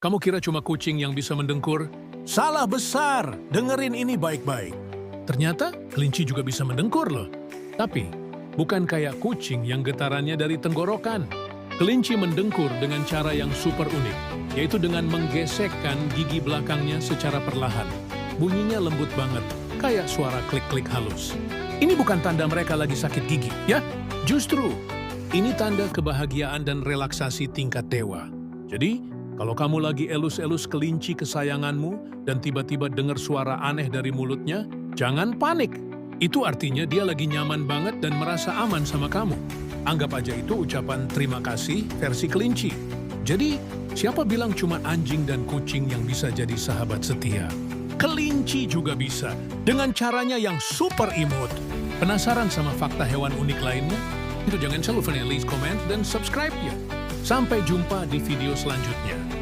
Kamu kira cuma kucing yang bisa mendengkur? Salah besar. Dengerin ini baik-baik. Ternyata kelinci juga bisa mendengkur loh. Tapi, bukan kayak kucing yang getarannya dari tenggorokan. Kelinci mendengkur dengan cara yang super unik, yaitu dengan menggesekkan gigi belakangnya secara perlahan. Bunyinya lembut banget, kayak suara klik-klik halus. Ini bukan tanda mereka lagi sakit gigi, ya? Justru, ini tanda kebahagiaan dan relaksasi tingkat dewa. Jadi, kalau kamu lagi elus-elus kelinci kesayanganmu dan tiba-tiba dengar suara aneh dari mulutnya, jangan panik. Itu artinya dia lagi nyaman banget dan merasa aman sama kamu. Anggap aja itu ucapan terima kasih versi kelinci. Jadi, siapa bilang cuma anjing dan kucing yang bisa jadi sahabat setia? Kelinci juga bisa, dengan caranya yang super imut. Penasaran sama fakta hewan unik lainnya? Itu jangan lupa leave comment dan subscribe ya. Sampai jumpa di video selanjutnya.